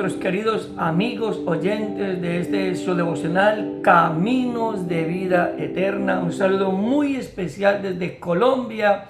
nuestros queridos amigos oyentes de este su devocional Caminos de Vida Eterna. Un saludo muy especial desde Colombia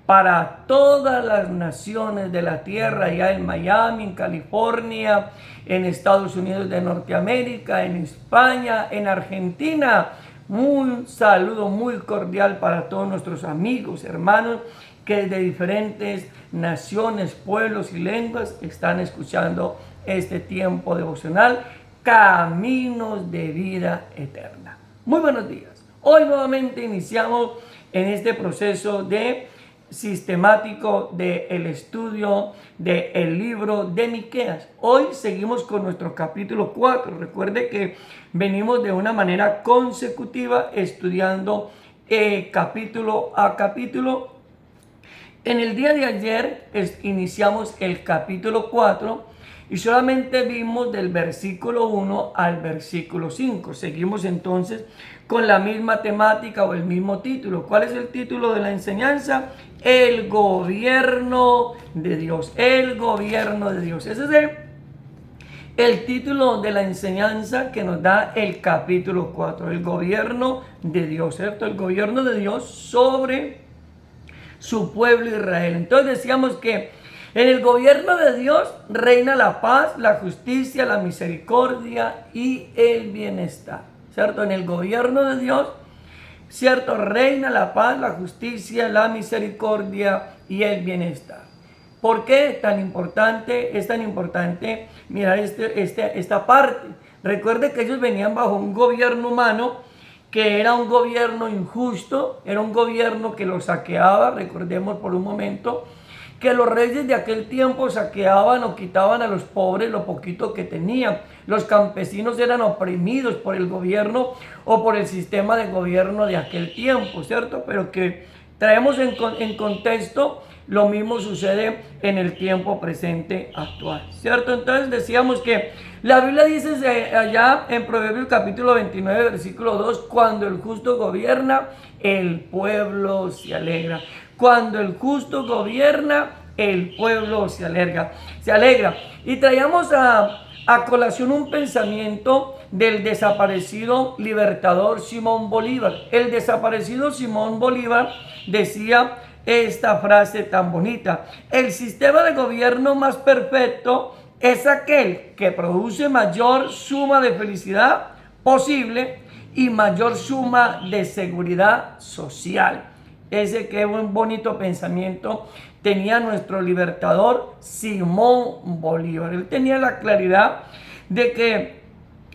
para todas las naciones de la tierra, allá en Miami, en California, en Estados Unidos de Norteamérica, en España, en Argentina. Un saludo muy cordial para todos nuestros amigos, hermanos que de diferentes naciones, pueblos y lenguas están escuchando este tiempo devocional, Caminos de Vida Eterna. Muy buenos días. Hoy nuevamente iniciamos en este proceso de sistemático del estudio del libro de Miqueas. Hoy seguimos con nuestro capítulo 4. Recuerde que venimos de una manera consecutiva estudiando capítulo a capítulo. En el día de ayer iniciamos el capítulo 4 y solamente vimos del versículo 1 al versículo 5. Seguimos entonces con la misma temática o el mismo título. ¿Cuál es el título de la enseñanza? El gobierno de Dios. El gobierno de Dios. Ese es el título de la enseñanza que nos da el capítulo 4. El gobierno de Dios, ¿cierto? El gobierno de Dios sobre su pueblo Israel. Entonces decíamos que en el gobierno de Dios reina la paz, la justicia, la misericordia y el bienestar, ¿cierto? En el gobierno de Dios, ¿cierto? Reina la paz, la justicia, la misericordia y el bienestar. ¿Por qué es tan importante mirar esta parte? Recuerde que ellos venían bajo un gobierno humano que era un gobierno injusto, era un gobierno que los saqueaba. Recordemos por un momento que los reyes de aquel tiempo saqueaban o quitaban a los pobres lo poquito que tenían. Los campesinos eran oprimidos por el gobierno o por el sistema de gobierno de aquel tiempo, ¿cierto? Pero que traemos en contexto, lo mismo sucede en el tiempo presente actual, ¿cierto? Entonces decíamos que la Biblia dice allá en Proverbios capítulo 29, versículo 2, cuando el justo gobierna, el pueblo se alegra. Cuando el justo gobierna, el pueblo se alegra. Y traíamos a colación un pensamiento del desaparecido libertador Simón Bolívar. El desaparecido Simón Bolívar decía esta frase tan bonita: el sistema de gobierno más perfecto es aquel que produce mayor suma de felicidad posible y mayor suma de seguridad social. Ese que un bonito pensamiento tenía nuestro libertador Simón Bolívar. Él tenía la claridad de que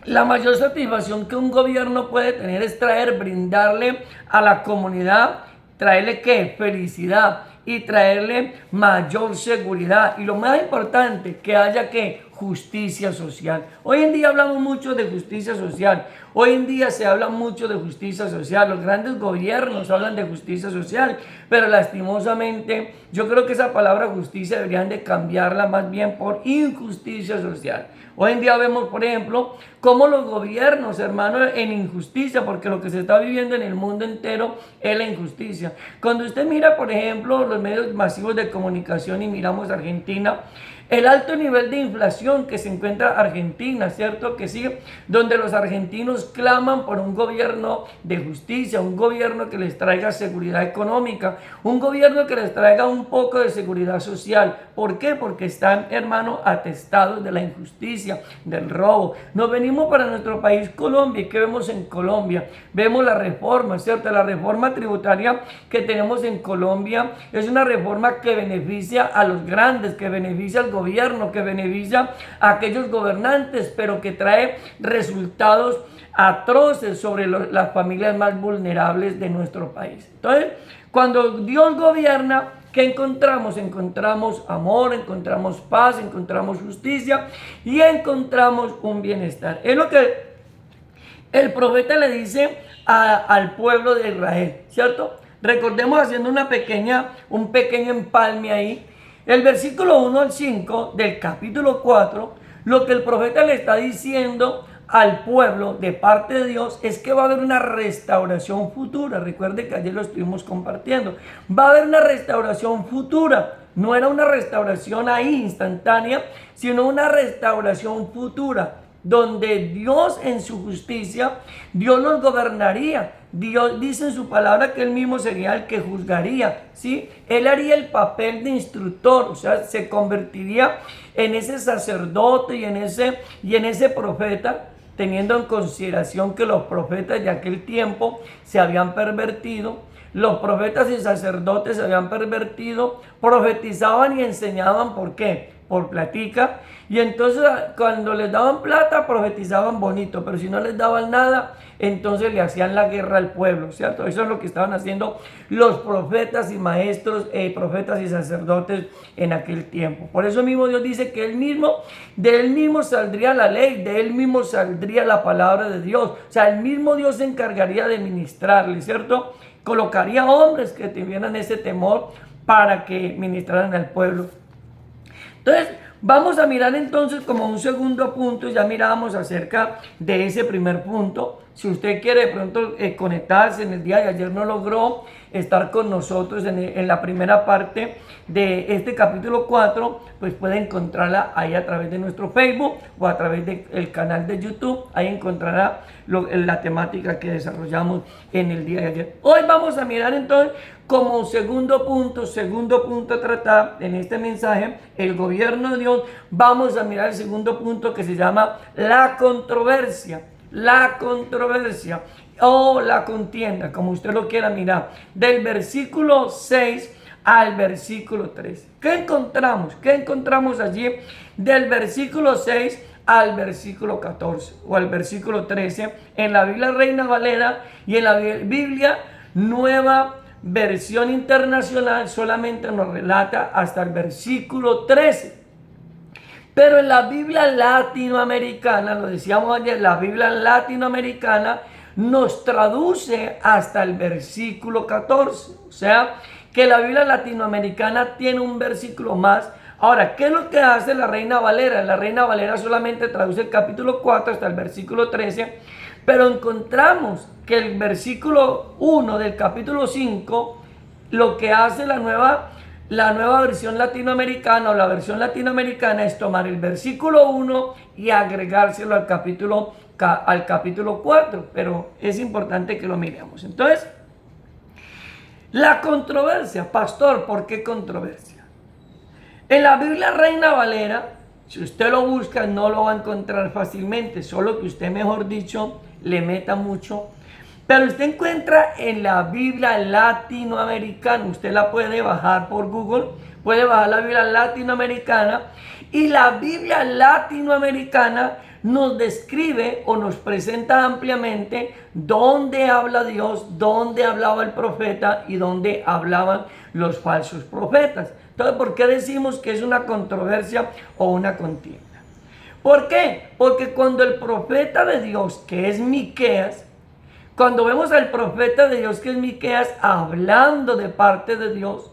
la mayor satisfacción que un gobierno puede tener es brindarle a la comunidad, traerle ¿qué? Felicidad y traerle mayor seguridad. Y lo más importante, que haya ¿qué? Justicia social. Hoy en día hablamos mucho de justicia social. Hoy en día se habla mucho de justicia social. Los grandes gobiernos hablan de justicia social. Pero lastimosamente yo creo que esa palabra justicia deberían de cambiarla más bien por injusticia social. Hoy en día vemos, por ejemplo, cómo los gobiernos, hermanos, en injusticia, porque lo que se está viviendo en el mundo entero es la injusticia. Cuando usted mira, por ejemplo, los medios masivos de comunicación y miramos Argentina, el alto nivel de inflación que se encuentra Argentina, ¿cierto? Que sí, donde los argentinos claman por un gobierno de justicia, un gobierno que les traiga seguridad económica, un gobierno que les traiga un poco de seguridad social. ¿Por qué? Porque están, hermanos, atestados de la injusticia, del robo. Nos venimos para nuestro país, Colombia. ¿Y qué vemos en Colombia? Vemos la reforma, ¿cierto? La reforma tributaria que tenemos en Colombia es una reforma que beneficia a los grandes, que beneficia al gobierno, que beneficia a aquellos gobernantes, pero que trae resultados atroces sobre las familias más vulnerables de nuestro país. Entonces, cuando Dios gobierna, ¿qué encontramos? Encontramos amor, encontramos paz, encontramos justicia y encontramos un bienestar. Es lo que el profeta le dice al pueblo de Israel, ¿cierto? Recordemos, haciendo un pequeño empalme ahí, el versículo 1 al 5 del capítulo 4, lo que el profeta le está diciendo al pueblo de parte de Dios es que va a haber una restauración futura. Recuerde que ayer lo estuvimos compartiendo. Va a haber una restauración futura. No era una restauración ahí instantánea, sino una restauración futura, donde Dios en su justicia, Dios los gobernaría. Dios dice en su palabra que Él mismo sería el que juzgaría, ¿sí? Él haría el papel de instructor, o sea, se convertiría en ese sacerdote y en ese profeta, teniendo en consideración que los profetas de aquel tiempo se habían pervertido. Los profetas y sacerdotes se habían pervertido, profetizaban y enseñaban. ¿Por qué? Por platica. Y entonces cuando les daban plata, profetizaban bonito, pero si no les daban nada, entonces le hacían la guerra al pueblo, ¿cierto? Eso es lo que estaban haciendo los profetas y maestros, profetas y sacerdotes en aquel tiempo. Por eso mismo Dios dice que de Él mismo saldría la ley, de Él mismo saldría la palabra de Dios. O sea, el mismo Dios se encargaría de ministrarle, ¿cierto? Colocaría hombres que tuvieran ese temor para que ministraran al pueblo. Entonces, vamos a mirar entonces como un segundo punto. Ya mirábamos acerca de ese primer punto. Si usted quiere de pronto conectarse, en el día de ayer no logró estar con nosotros en la primera parte de este capítulo 4, pues puede encontrarla ahí a través de nuestro Facebook o a través del canal de YouTube. Ahí encontrará la temática que desarrollamos en el día de ayer. Hoy vamos a mirar entonces como segundo punto a tratar en este mensaje, el gobierno de Dios. Vamos a mirar el segundo punto que se llama la controversia. La controversia o la contienda, como usted lo quiera mirar, del versículo 6 al versículo 13. ¿Qué encontramos? ¿Qué encontramos allí del versículo 6 al versículo 14 o al versículo 13 en la Biblia Reina Valera y en la Biblia Nueva Versión Internacional? Solamente nos relata hasta el versículo 13. Pero en la Biblia latinoamericana, lo decíamos ayer, la Biblia latinoamericana nos traduce hasta el versículo 14. O sea, que la Biblia latinoamericana tiene un versículo más. Ahora, ¿qué es lo que hace la Reina Valera? La Reina Valera solamente traduce el capítulo 4 hasta el versículo 13, pero encontramos que el versículo 1 del capítulo 5, lo que hace la nueva versión latinoamericana o la versión latinoamericana es tomar el versículo 1 y agregárselo al capítulo 4, pero es importante que lo miremos. Entonces, la controversia, pastor, ¿por qué controversia? En la Biblia Reina Valera, si usted lo busca, no lo va a encontrar fácilmente, solo que usted, mejor dicho, le meta mucho. Pero usted encuentra en la Biblia latinoamericana, usted la puede bajar por Google, puede bajar la Biblia latinoamericana, y la Biblia latinoamericana nos describe o nos presenta ampliamente dónde habla Dios, dónde hablaba el profeta y dónde hablaban los falsos profetas. Entonces, ¿por qué decimos que es una controversia o una contienda? ¿Por qué? Porque cuando el profeta de Dios, que es Miqueas, cuando vemos al profeta de Dios que es Miqueas hablando de parte de Dios,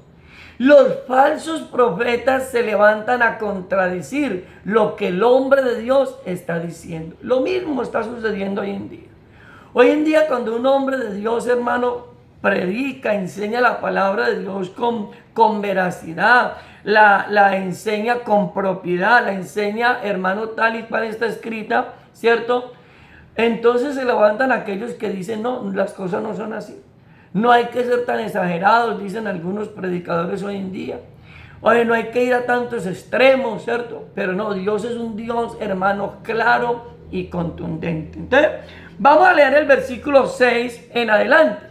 los falsos profetas se levantan a contradecir lo que el hombre de Dios está diciendo. Lo mismo está sucediendo hoy en día. Hoy en día, cuando un hombre de Dios, hermano, predica, enseña la palabra de Dios con veracidad, la enseña con propiedad, la enseña, hermano, tal y cual está escrita, ¿cierto? Entonces se levantan aquellos que dicen, no, las cosas no son así. No hay que ser tan exagerados, dicen algunos predicadores hoy en día. Oye, no hay que ir a tantos extremos, ¿cierto? Pero no, Dios es un Dios, hermano, claro y contundente. Entonces, vamos a leer el versículo 6 en adelante.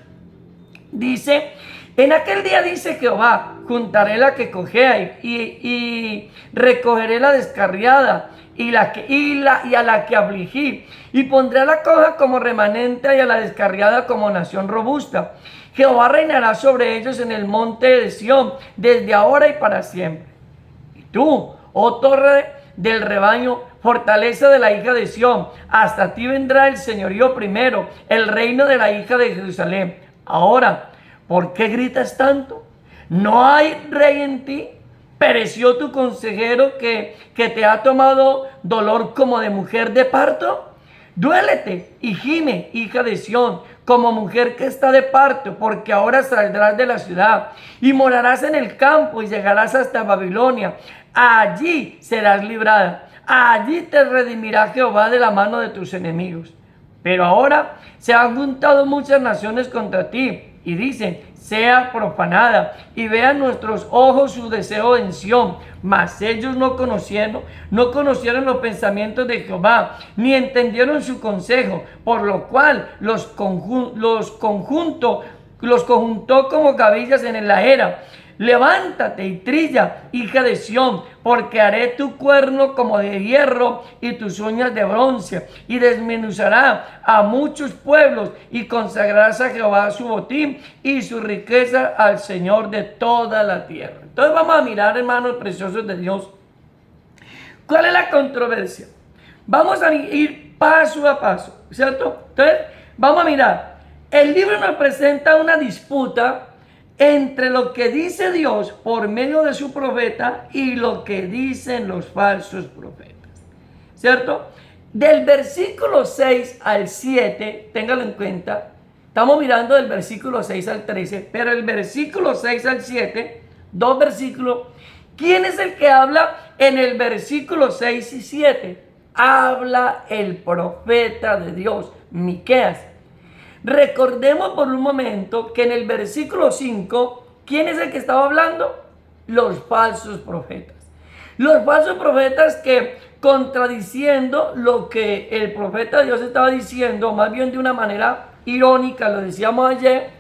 Dice, en aquel día dice Jehová, juntaré la que cojea y recogeré la descarriada y a la que afligí, y pondré a la coja como remanente y a la descarriada como nación robusta. Jehová reinará sobre ellos en el monte de Sión, desde ahora y para siempre. Y tú, oh torre del rebaño, fortaleza de la hija de Sión, hasta ti vendrá el señorío primero, el reino de la hija de Jerusalén. Ahora, ¿por qué gritas tanto? ¿No hay rey en ti? ¿Pereció tu consejero que te ha tomado dolor como de mujer de parto? Duélete y gime, hija de Sión, como mujer que está de parto, porque ahora saldrás de la ciudad y morarás en el campo y llegarás hasta Babilonia. Allí serás librada. Allí te redimirá Jehová de la mano de tus enemigos. Pero ahora se han juntado muchas naciones contra ti y dicen, sea profanada y vean nuestros ojos su deseo en Sión. Mas ellos no conocieron los pensamientos de Jehová, ni entendieron su consejo, por lo cual los conjuntó como gavillas en la era. Levántate y trilla, hija de Sión, porque haré tu cuerno como de hierro y tus uñas de bronce, y desmenuzará a muchos pueblos, y consagrarás a Jehová su botín y su riqueza al Señor de toda la tierra. Entonces vamos a mirar, hermanos preciosos de Dios, ¿cuál es la controversia? Vamos a ir paso a paso, ¿cierto? Entonces vamos a mirar, el libro nos presenta una disputa entre lo que dice Dios por medio de su profeta y lo que dicen los falsos profetas, ¿cierto? Del versículo 6 al 7, téngalo en cuenta, estamos mirando del versículo 6 al 13, pero el versículo 6 al 7, dos versículos, ¿quién es el que habla en el versículo 6 y 7? Habla el profeta de Dios, Miqueas. Recordemos por un momento que en el versículo 5, ¿quién es el que estaba hablando? Los falsos profetas. Los falsos profetas que, contradiciendo lo que el profeta de Dios estaba diciendo, más bien de una manera irónica, lo decíamos ayer,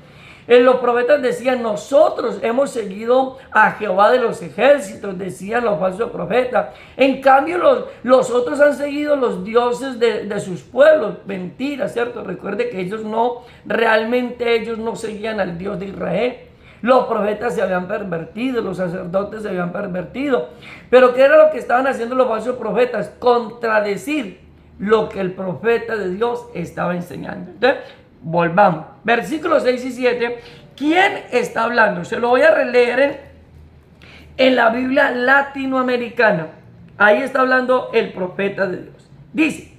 los profetas decían, nosotros hemos seguido a Jehová de los ejércitos, decían los falsos profetas. En cambio, los otros han seguido los dioses de sus pueblos. Mentira, ¿cierto? Recuerde que ellos no seguían al Dios de Israel. Los profetas se habían pervertido, los sacerdotes se habían pervertido. Pero ¿qué era lo que estaban haciendo los falsos profetas? Contradecir lo que el profeta de Dios estaba enseñando. Entonces, volvamos. Versículos 6 y 7. ¿Quién está hablando? Se lo voy a releer en la Biblia latinoamericana. Ahí está hablando el profeta de Dios. Dice,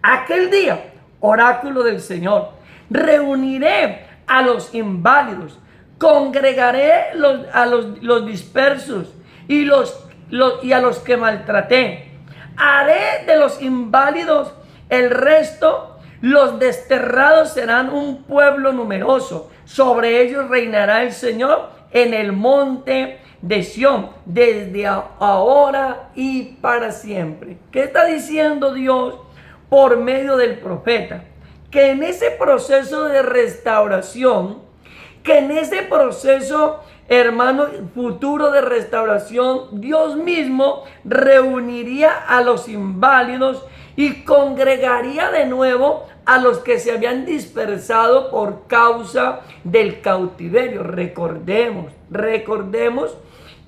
aquel día, oráculo del Señor, reuniré a los inválidos, congregaré a los dispersos y a los que maltraté. Haré de los inválidos el resto. Los desterrados serán un pueblo numeroso. Sobre ellos reinará el Señor en el monte de Sión, desde ahora y para siempre. ¿Qué está diciendo Dios por medio del profeta? Que en ese proceso de restauración, que en ese proceso, hermano, futuro de restauración, Dios mismo reuniría a los inválidos y congregaría de nuevo a los que se habían dispersado por causa del cautiverio. Recordemos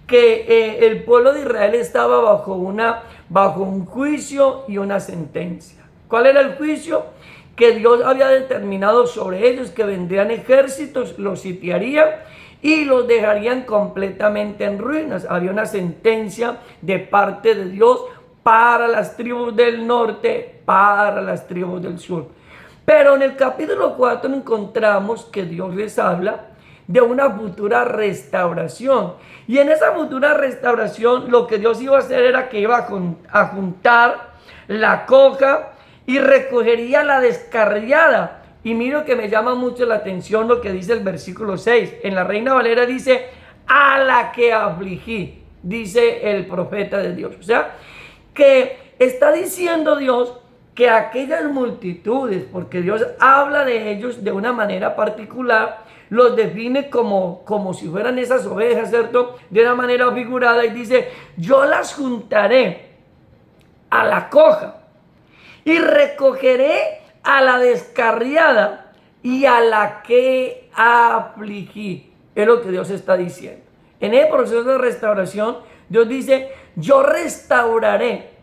que el pueblo de Israel estaba bajo un juicio y una sentencia. ¿Cuál era el juicio? Que Dios había determinado sobre ellos, que vendrían ejércitos, los sitiarían y los dejarían completamente en ruinas. Había una sentencia de parte de Dios para las tribus del norte, para las tribus del sur. Pero en el capítulo 4 encontramos que Dios les habla de una futura restauración. Y en esa futura restauración lo que Dios iba a hacer era que iba a juntar la coja y recogería la descarriada. Y miro que me llama mucho la atención lo que dice el versículo 6. En la Reina Valera dice, a la que afligí, dice el profeta de Dios. O sea, que está diciendo Dios que aquellas multitudes, porque Dios habla de ellos de una manera particular, los define como si fueran esas ovejas, ¿cierto? De una manera figurada, y dice, yo las juntaré a la coja y recogeré a la descarriada y a la que afligí. Es lo que Dios está diciendo. En el proceso de restauración, Dios dice, yo restauraré,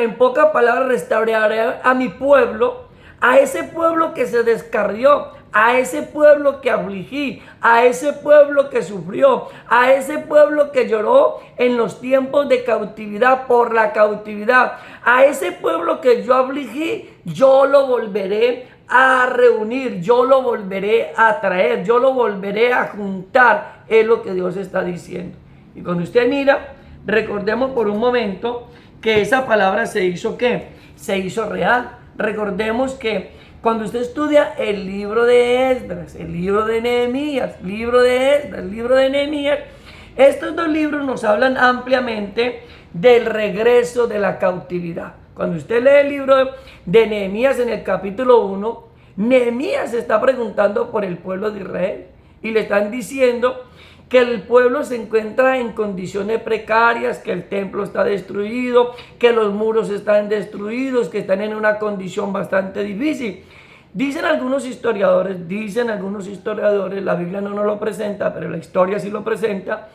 en pocas palabras, restauraré a mi pueblo, a ese pueblo que se descarrió, a ese pueblo que afligí, a ese pueblo que sufrió, a ese pueblo que lloró en los tiempos de cautividad por la cautividad, a ese pueblo que yo afligí, yo lo volveré a reunir, yo lo volveré a traer, yo lo volveré a juntar, es lo que Dios está diciendo. Y cuando usted mira, recordemos por un momento que esa palabra se hizo ¿qué? Se hizo real. Recordemos que cuando usted estudia el libro de Esdras, el libro de Nehemías, libro de Esdras, libro de Nehemías, estos dos libros nos hablan ampliamente del regreso de la cautividad. Cuando usted lee el libro de Nehemías en el capítulo 1, Nehemías se está preguntando por el pueblo de Israel y le están diciendo que el pueblo se encuentra en condiciones precarias, que el templo está destruido, que los muros están destruidos, que están en una condición bastante difícil. Dicen algunos historiadores, la Biblia no nos lo presenta, pero la historia sí lo presenta,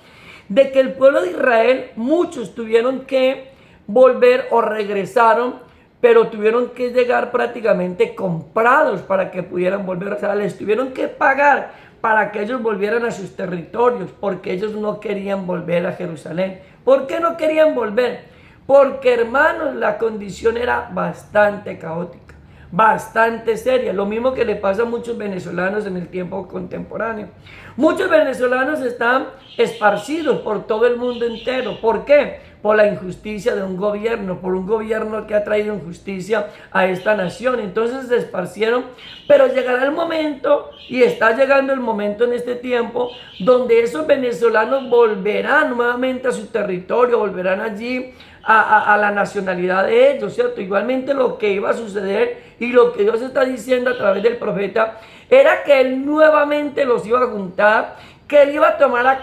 de que el pueblo de Israel, muchos tuvieron que volver o regresaron, pero tuvieron que llegar prácticamente comprados para que pudieran volver. O sea, les tuvieron que pagar para que ellos volvieran a sus territorios, porque ellos no querían volver a Jerusalén. ¿Por qué no querían volver? Porque, hermanos, la condición era bastante caótica, bastante seria. Lo mismo que le pasa a muchos venezolanos en el tiempo contemporáneo. Muchos venezolanos están esparcidos por todo el mundo entero. ¿Por qué? Por la injusticia de un gobierno, por un gobierno que ha traído injusticia a esta nación. Entonces se esparcieron, pero llegará el momento, y está llegando el momento en este tiempo, donde esos venezolanos volverán nuevamente a su territorio, volverán allí a la nacionalidad de ellos, ¿cierto? Igualmente lo que iba a suceder y lo que Dios está diciendo a través del profeta era que Él nuevamente los iba a juntar, que Él iba a tomar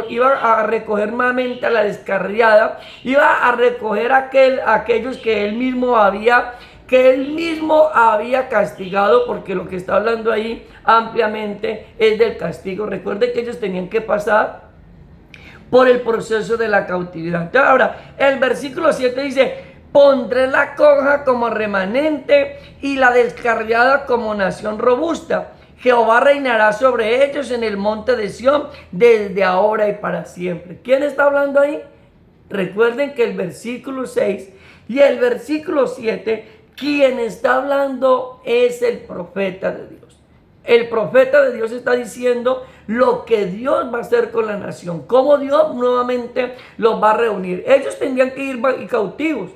iba a recoger nuevamente a la descarriada, iba a recoger aquellos que Él mismo había castigado, porque lo que está hablando ahí ampliamente es del castigo. Recuerde que ellos tenían que pasar por el proceso de la cautividad. Entonces, ahora, el versículo 7 dice: pondré la coja como remanente y la descarriada como nación robusta. Jehová reinará sobre ellos en el monte de Sión desde ahora y para siempre. ¿Quién está hablando ahí? Recuerden que el versículo 6 y el versículo 7, quien está hablando es el profeta de Dios. El profeta de Dios está diciendo lo que Dios va a hacer con la nación, cómo Dios nuevamente los va a reunir. Ellos tenían que ir cautivos.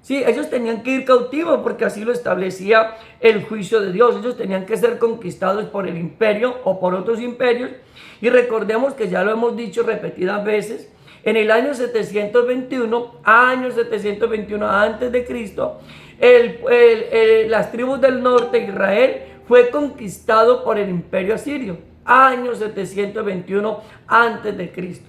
Sí, ellos tenían que ir cautivos porque así lo establecía el juicio de Dios. Ellos tenían que ser conquistados por el imperio o por otros imperios. Y recordemos que ya lo hemos dicho repetidas veces, en el año 721 antes de Cristo, las tribus del norte de Israel fue conquistado por el imperio asirio, año 721 antes de Cristo.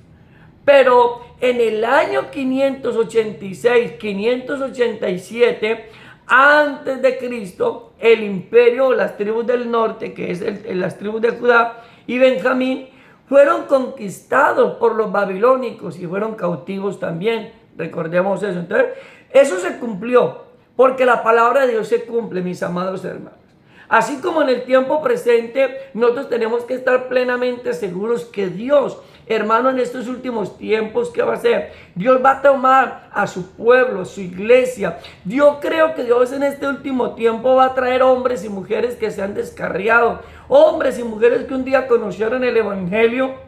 Pero en el año 587 antes de Cristo, el imperio, las tribus del norte, que es las tribus de Judá y Benjamín, fueron conquistados por los babilónicos y fueron cautivos también. Recordemos eso. Entonces, eso se cumplió, porque la palabra de Dios se cumple, mis amados hermanos. Así como en el tiempo presente, nosotros tenemos que estar plenamente seguros que Dios, hermano, en estos últimos tiempos, ¿qué va a hacer? Dios va a tomar a su pueblo, a su iglesia. Yo creo que Dios en este último tiempo va a traer hombres y mujeres que se han descarriado, hombres y mujeres que un día conocieron el evangelio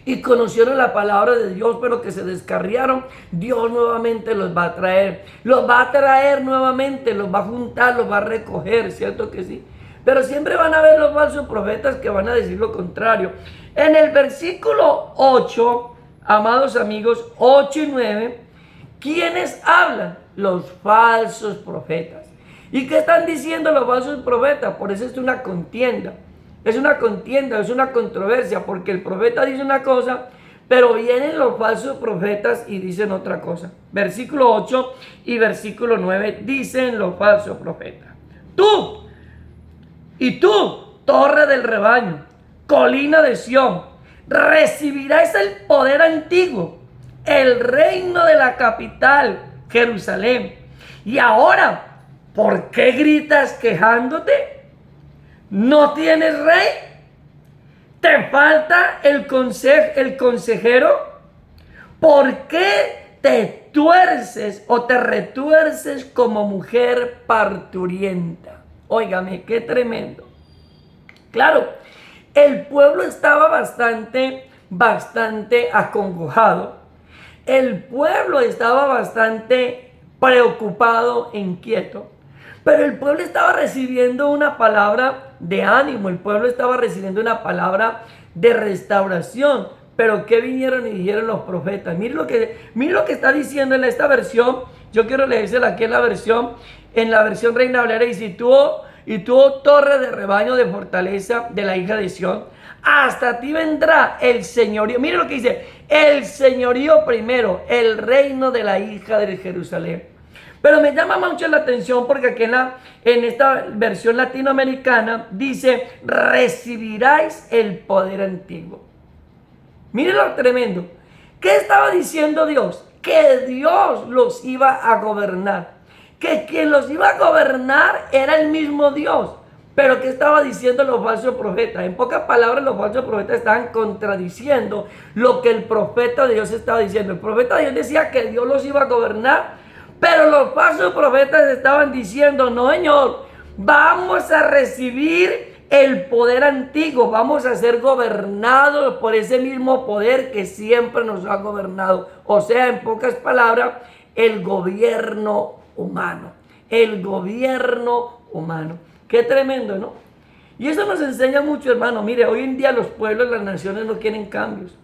y conocieron la palabra de Dios, pero que se descarriaron. Dios nuevamente los va a traer nuevamente, los va a juntar, los va a recoger, ¿cierto que sí? Pero siempre van a haber los falsos profetas que van a decir lo contrario. En el versículo 8, amados amigos, 8 y 9, ¿quiénes hablan? Los falsos profetas. ¿Y qué están diciendo los falsos profetas? Por eso es una contienda. Es una controversia, porque el profeta dice una cosa, pero vienen los falsos profetas y dicen otra cosa. Versículo 8 y versículo 9 dicen los falsos profetas: tú, torre del rebaño, colina de Sión, recibirás el poder antiguo, el reino de la capital, Jerusalén. Y ahora, ¿por qué gritas quejándote? ¿No tienes rey? ¿Te falta el consejero? ¿Por qué te tuerces o te retuerces como mujer parturienta? Óigame, qué tremendo. Claro, el pueblo estaba bastante acongojado. El pueblo estaba bastante preocupado, inquieto. Pero el pueblo estaba recibiendo una palabra de ánimo. El pueblo estaba recibiendo una palabra de restauración. Pero ¿qué vinieron y dijeron los profetas? Mire lo que está diciendo en esta versión. Yo quiero leérsela aquí en la versión Reina Valera. Y tú, torre de rebaño de fortaleza de la hija de Sión, hasta ti vendrá el señorío. Mire lo que dice: el señorío primero, el reino de la hija de Jerusalén. Pero me llama mucho la atención porque aquí en esta versión latinoamericana dice: recibiráis el poder antiguo. Miren lo tremendo. ¿Qué estaba diciendo Dios? Que Dios los iba a gobernar. Que quien los iba a gobernar era el mismo Dios. Pero ¿qué estaba diciendo los falsos profetas? En pocas palabras, los falsos profetas estaban contradiciendo lo que el profeta de Dios estaba diciendo. El profeta de Dios decía que Dios los iba a gobernar, pero los falsos profetas estaban diciendo: no, Señor, vamos a recibir el poder antiguo, vamos a ser gobernados por ese mismo poder que siempre nos ha gobernado. O sea, en pocas palabras, el gobierno humano. El gobierno humano. Qué tremendo, ¿no? Y eso nos enseña mucho, hermano. Mire, hoy en día los pueblos, las naciones no quieren cambios.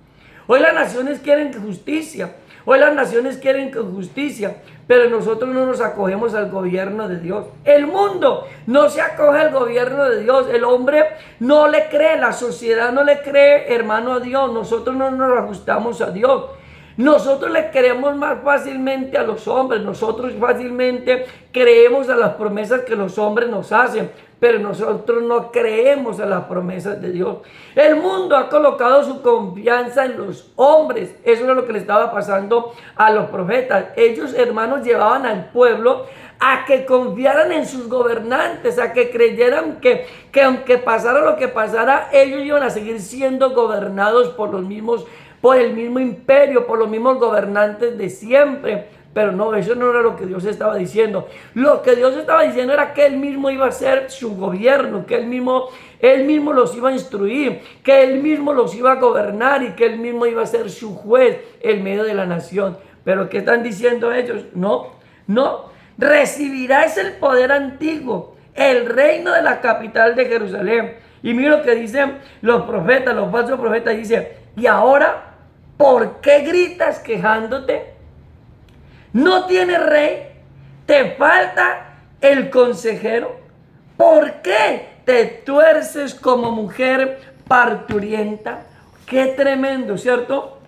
Hoy las naciones quieren justicia. Hoy las naciones quieren justicia, pero nosotros no nos acogemos al gobierno de Dios. El mundo no se acoge al gobierno de Dios. El hombre no le cree, la sociedad no le cree, hermano, a Dios. Nosotros no nos ajustamos a Dios. Nosotros le creemos más fácilmente a los hombres. Nosotros fácilmente creemos a las promesas que los hombres nos hacen, pero nosotros no creemos a las promesas de Dios. El mundo ha colocado su confianza en los hombres. Eso es lo que le estaba pasando a los profetas. Ellos, hermanos, llevaban al pueblo a que confiaran en sus gobernantes, a que creyeran que aunque pasara lo que pasara, ellos iban a seguir siendo gobernados por el mismo imperio, por los mismos gobernantes de siempre. Pero no, eso no era lo que Dios estaba diciendo. Lo que Dios estaba diciendo era que Él mismo iba a ser su gobierno, que Él mismo los iba a instruir, que Él mismo los iba a gobernar y que Él mismo iba a ser su juez en medio de la nación. Pero ¿qué están diciendo ellos? No, recibirás el poder antiguo, el reino de la capital de Jerusalén. Y mira lo que dicen los profetas, los falsos profetas. Dice: y ahora, ¿por qué gritas quejándote? ¿No tienes rey? ¿Te falta el consejero? ¿Por qué te tuerces como mujer parturienta? Qué tremendo, ¿cierto?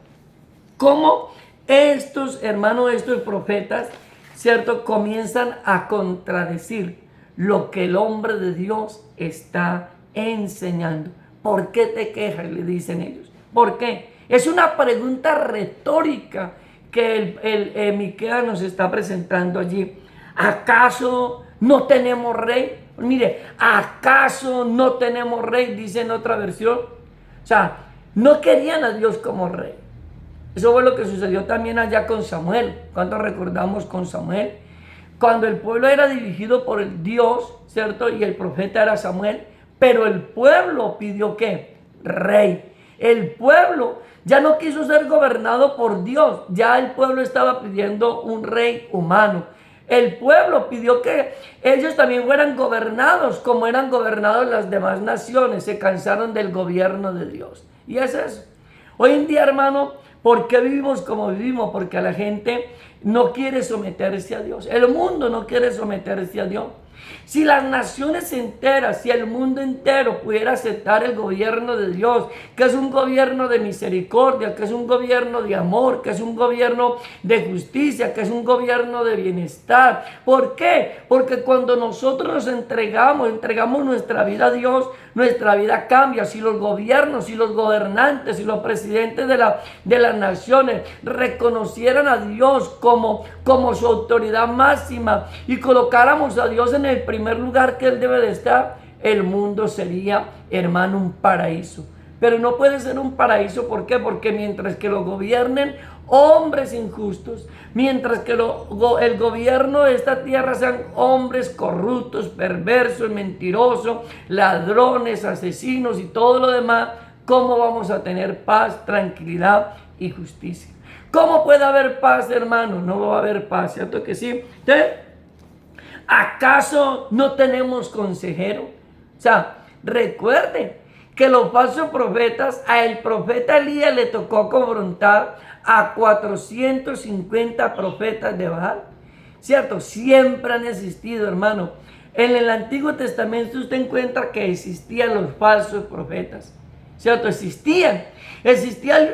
Cómo estos hermanos, estos profetas, ¿cierto?, comienzan a contradecir lo que el hombre de Dios está enseñando. ¿Por qué te quejas?, le dicen ellos. ¿Por qué? Es una pregunta retórica que el Miqueas nos está presentando allí. ¿Acaso no tenemos rey? Mire, ¿acaso no tenemos rey? Dice en otra versión. O sea, no querían a Dios como rey. Eso fue lo que sucedió también allá con Samuel. ¿Cuánto recordamos con Samuel? Cuando el pueblo era dirigido por el Dios, ¿cierto? Y el profeta era Samuel. Pero el pueblo pidió ¿qué? Rey. El pueblo ya no quiso ser gobernado por Dios. Ya el pueblo estaba pidiendo un rey humano. El pueblo pidió que ellos también fueran gobernados como eran gobernados las demás naciones. Se cansaron del gobierno de Dios. Y es eso. Hoy en día, hermano, ¿por qué vivimos como vivimos? Porque la gente no quiere someterse a Dios. El mundo no quiere someterse a Dios. Si las naciones enteras, si el mundo entero pudiera aceptar el gobierno de Dios, que es un gobierno de misericordia, que es un gobierno de amor, que es un gobierno de justicia, que es un gobierno de bienestar. ¿Por qué? Porque cuando nosotros nos entregamos nuestra vida a Dios, nuestra vida cambia. Si los gobiernos, si los gobernantes, si los presidentes de las naciones reconocieran a Dios como su autoridad máxima y colocáramos a Dios en el primer lugar que Él debe de estar, el mundo sería, hermano, un paraíso. Pero no puede ser un paraíso, ¿por qué? Porque mientras que lo gobiernen hombres injustos, mientras que el gobierno de esta tierra sean hombres corruptos, perversos, mentirosos, ladrones, asesinos y todo lo demás, ¿cómo vamos a tener paz, tranquilidad y justicia? ¿Cómo puede haber paz, hermano? No va a haber paz, ¿cierto que sí? ¿Entonces, acaso no tenemos consejero? O sea, recuerden que los falsos profetas, a el profeta Elías le tocó confrontar a 450 profetas de Baal, ¿cierto? Siempre han existido, hermano. En el Antiguo Testamento usted encuentra que existían los falsos profetas, ¿cierto? Existía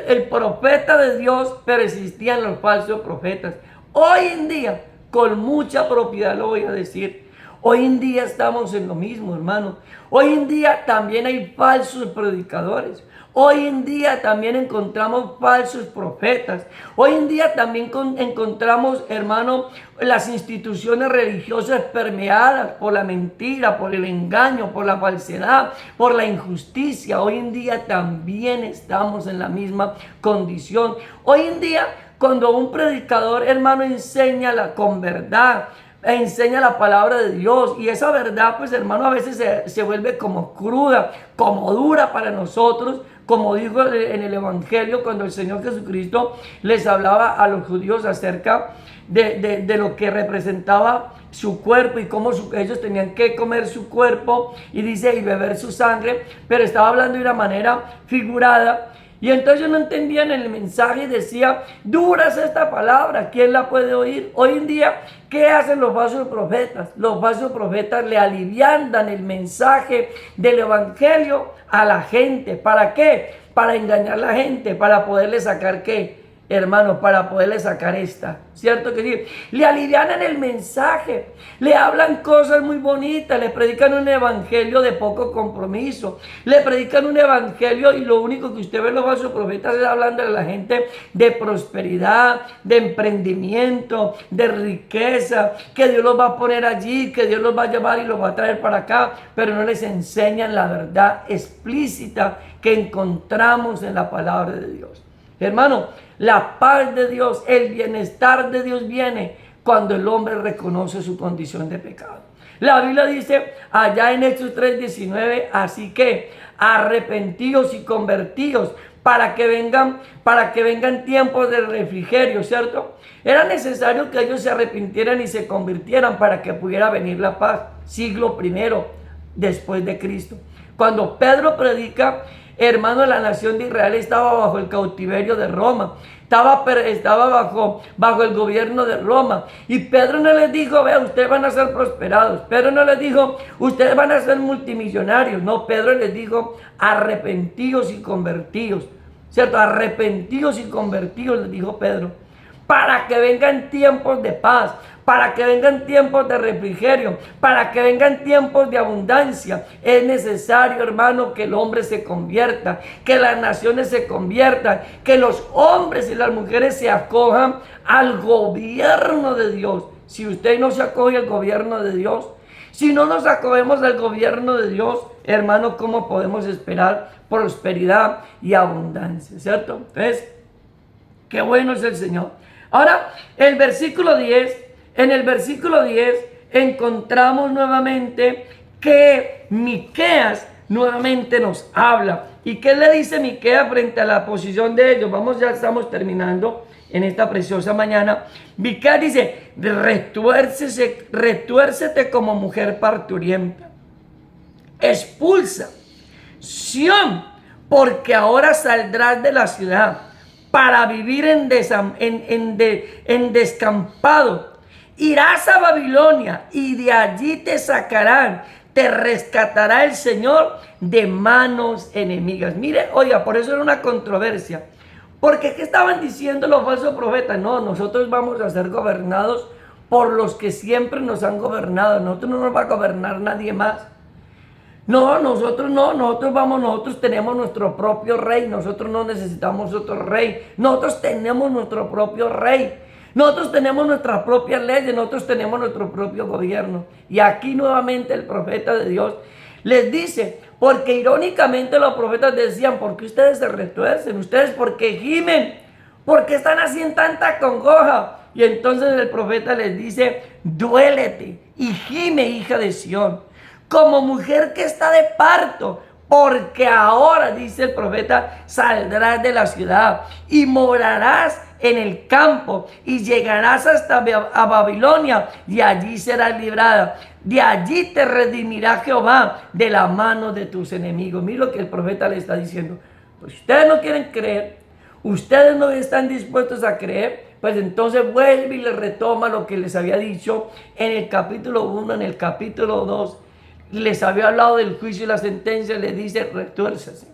el profeta de Dios, pero existían los falsos profetas. Hoy en día, con mucha propiedad lo voy a decir, hoy en día estamos en lo mismo, hermano. Hoy en día también hay falsos predicadores. Hoy en día también encontramos falsos profetas. Hoy en día también encontramos, hermano, las instituciones religiosas permeadas por la mentira, por el engaño, por la falsedad, por la injusticia. Hoy en día también estamos en la misma condición. Hoy en día, cuando un predicador, hermano, enseña con verdad, enseña la palabra de Dios, y esa verdad, pues, hermano, a veces se vuelve como cruda, como dura para nosotros, como dijo en el Evangelio cuando el Señor Jesucristo les hablaba a los judíos acerca de lo que representaba su cuerpo y cómo ellos tenían que comer su cuerpo y dice y beber su sangre, pero estaba hablando de una manera figurada. Y entonces no entendían el mensaje y decía, dura es esta palabra, ¿quién la puede oír? Hoy en día, ¿qué hacen los falsos profetas? Los falsos profetas le aliviandan el mensaje del Evangelio a la gente. ¿Para qué? Para engañar a la gente, para poderle sacar ¿qué? Hermano, para poderle sacar ¿cierto que sí? Le alivianan el mensaje, le hablan cosas muy bonitas, le predican un evangelio de poco compromiso, le predican un evangelio y lo único que usted ve en los falsos profetas es hablando a la gente de prosperidad, de emprendimiento, de riqueza, que Dios los va a poner allí, que Dios los va a llevar y los va a traer para acá, pero no les enseñan la verdad explícita que encontramos en la palabra de Dios. Hermano, la paz de Dios, el bienestar de Dios viene cuando el hombre reconoce su condición de pecado. La Biblia dice allá en Hechos 3:19, así que arrepentidos y convertidos para que vengan tiempos de refrigerio, ¿cierto? Era necesario que ellos se arrepintieran y se convirtieran para que pudiera venir la paz, siglo primero después de Cristo. Cuando Pedro predica, hermano, la nación de Israel estaba bajo el cautiverio de Roma, estaba bajo el gobierno de Roma, y Pedro no les dijo, vea, ustedes van a ser prosperados. Pedro no les dijo, ustedes van a ser multimillonarios. No, Pedro les dijo, arrepentidos y convertidos, ¿cierto? Arrepentidos y convertidos, les dijo Pedro, para que vengan tiempos de paz, para que vengan tiempos de refrigerio, para que vengan tiempos de abundancia. Es necesario, hermano, que el hombre se convierta, que las naciones se conviertan, que los hombres y las mujeres se acojan al gobierno de Dios. Si usted no se acoge al gobierno de Dios, si no nos acogemos al gobierno de Dios, hermano, ¿cómo podemos esperar prosperidad y abundancia? ¿Cierto? Entonces, qué bueno es el Señor. Ahora, en el versículo 10 encontramos nuevamente que Miqueas nuevamente nos habla. ¿Y qué le dice Miqueas frente a la posición de ellos? Ya estamos terminando en esta preciosa mañana. Miqueas dice, retuércete como mujer parturienta. Expulsa, Sión, porque ahora saldrás de la ciudad para vivir en descampado. Irás a Babilonia y de allí te sacarán, te rescatará el Señor de manos enemigas. Mire, oiga, por eso era una controversia. Porque ¿qué estaban diciendo los falsos profetas? No, nosotros vamos a ser gobernados por los que siempre nos han gobernado. Nosotros no nos va a gobernar nadie más. No, nosotros tenemos nuestro propio rey, nosotros no necesitamos otro rey, nosotros tenemos nuestro propio rey, nosotros tenemos nuestras propias leyes, nosotros tenemos nuestro propio gobierno. Y aquí nuevamente el profeta de Dios les dice, porque irónicamente los profetas decían, ¿por qué ustedes se retuercen? ¿Ustedes por qué gimen? ¿Por qué están haciendo tanta congoja? Y entonces el profeta les dice, duélete y gime, hija de Sión, como mujer que está de parto, porque ahora, dice el profeta, saldrás de la ciudad y morarás en el campo y llegarás hasta a Babilonia y allí serás librada. De allí te redimirá Jehová de la mano de tus enemigos. Mira lo que el profeta le está diciendo. Pues si ustedes no quieren creer, ustedes no están dispuestos a creer, pues entonces vuelve y les retoma lo que les había dicho en el capítulo 1, en el capítulo 2. Les había hablado del juicio y la sentencia, les dice, retuérzase.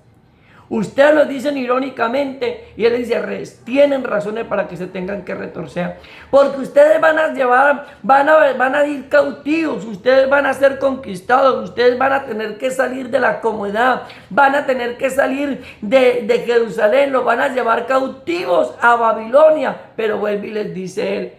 Ustedes lo dicen irónicamente y él dice, tienen razones para que se tengan que retorcer. Porque ustedes van a llevar, van a ir cautivos, ustedes van a ser conquistados, ustedes van a tener que salir de la comodidad, van a tener que salir de Jerusalén, los van a llevar cautivos a Babilonia. Pero vuelve y les dice él,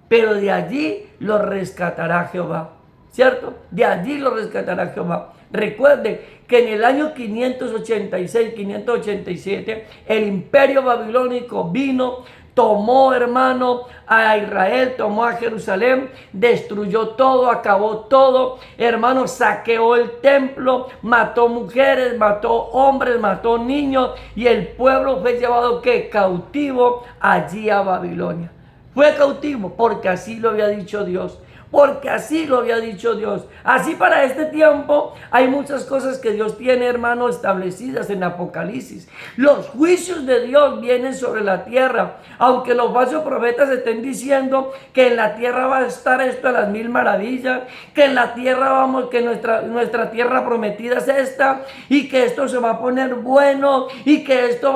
pero de allí los rescatará Jehová. ¿Cierto? De allí lo rescatará Jehová. Recuerden que en el año 586, 587, el imperio babilónico vino, tomó, hermano, a Israel, tomó a Jerusalén, destruyó todo, acabó todo, hermano, saqueó el templo, mató mujeres, mató hombres, mató niños, y el pueblo fue llevado, ¿qué? Cautivo allí a Babilonia. Fue cautivo porque así lo había dicho Dios. Porque así lo había dicho Dios. Así para este tiempo hay muchas cosas que Dios tiene, hermano, establecidas en Apocalipsis. Los juicios de Dios vienen sobre la tierra. Aunque los falsos profetas estén diciendo que en la tierra va a estar esto a las 1000 maravillas, que en la tierra vamos, que nuestra tierra prometida es esta, y que esto se va a poner bueno, y que esto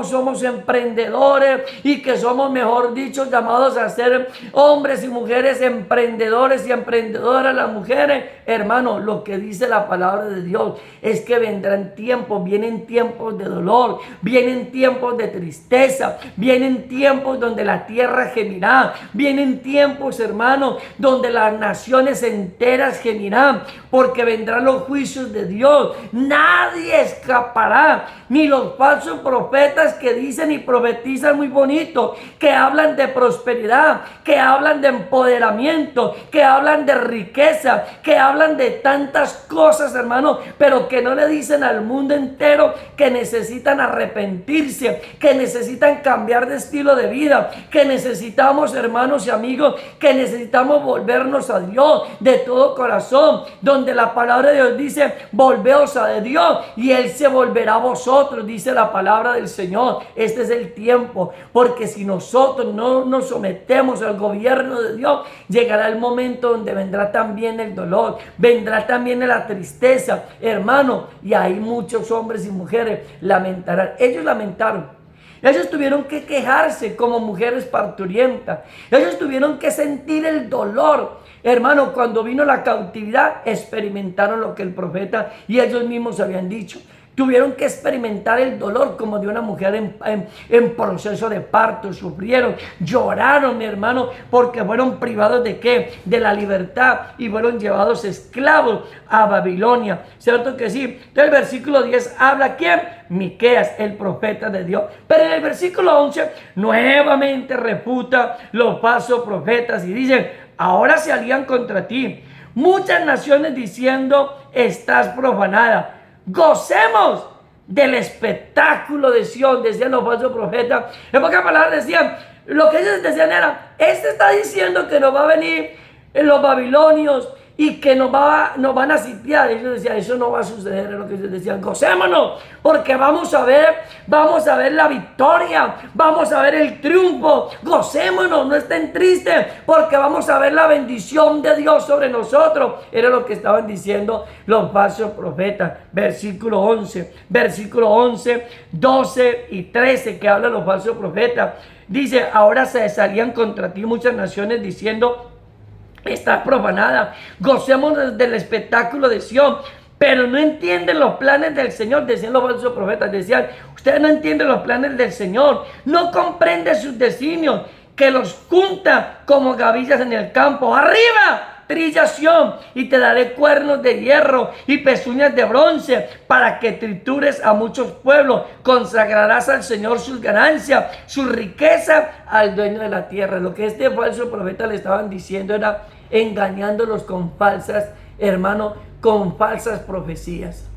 somos emprendedores, y que somos, mejor dicho, llamados a ser hombres y mujeres emprendedores y emprendedoras, las mujeres. Hermano, lo que dice la palabra de Dios es que vendrán tiempos, vienen tiempos de dolor, vienen tiempos de tristeza, vienen tiempos donde la tierra gemirá, vienen tiempos, hermano, donde las naciones enteras gemirán, porque vendrán los juicios de Dios. Nadie escapará, ni los falsos profetas que dicen y profetizan muy bonito, que hablan de prosperidad, que hablan de empoderamiento, que hablan de riqueza, que hablan de tantas cosas, hermano, pero que no le dicen al mundo entero que necesitan arrepentirse, que necesitan cambiar de estilo de vida, que necesitamos, hermanos y amigos, que necesitamos volvernos a Dios de todo corazón, donde la palabra de Dios dice, volveos a Dios y Él se volverá a vosotros, dice la palabra del Señor. Este es el tiempo, porque si nosotros no nos sometemos al gobierno de Dios, llegará el momento donde vendrá también el dolor, vendrá también la tristeza, hermano, y ahí muchos hombres y mujeres lamentarán. Ellos lamentaron, ellos tuvieron que quejarse como mujeres parturientas, ellos tuvieron que sentir el dolor. Hermano, cuando vino la cautividad, experimentaron lo que el profeta y ellos mismos habían dicho. Tuvieron que experimentar el dolor como de una mujer en proceso de parto. Sufrieron, lloraron, mi hermano, porque fueron privados de ¿qué? De la libertad y fueron llevados esclavos a Babilonia. ¿Cierto que sí? Entonces el versículo 10 habla ¿quién? Miqueas, el profeta de Dios. Pero en el versículo 11 nuevamente refuta los falsos profetas y dicen, ahora se alían contra ti muchas naciones diciendo, estás profanada. Gocemos del espectáculo de Sión, decían los falsos profetas. En pocas palabras decían, lo que ellos decían era, este está diciendo que nos va a venir los babilonios y que nos van a sitiar. Ellos decían, eso no va a suceder, es lo que ellos decían. Gocémonos, porque vamos a ver la victoria, vamos a ver el triunfo. Gocémonos, no estén tristes, porque vamos a ver la bendición de Dios sobre nosotros. Era lo que estaban diciendo los falsos profetas. Versículo 11, 12 y 13, que hablan los falsos profetas. Dice, ahora se salían contra ti muchas naciones diciendo, estás profanada, gocemos del espectáculo de Sión, pero no entienden los planes del Señor, decían los falsos profetas, decían, ustedes no entienden los planes del Señor, no comprenden sus designios, que los junta como gavillas en el campo. Arriba trillación, y te daré cuernos de hierro y pezuñas de bronce, para que tritures a muchos pueblos. Consagrarás al Señor sus ganancias, su riqueza al dueño de la tierra. Lo que este falso profeta le estaban diciendo era engañándolos con falsas, hermano, con falsas profecías.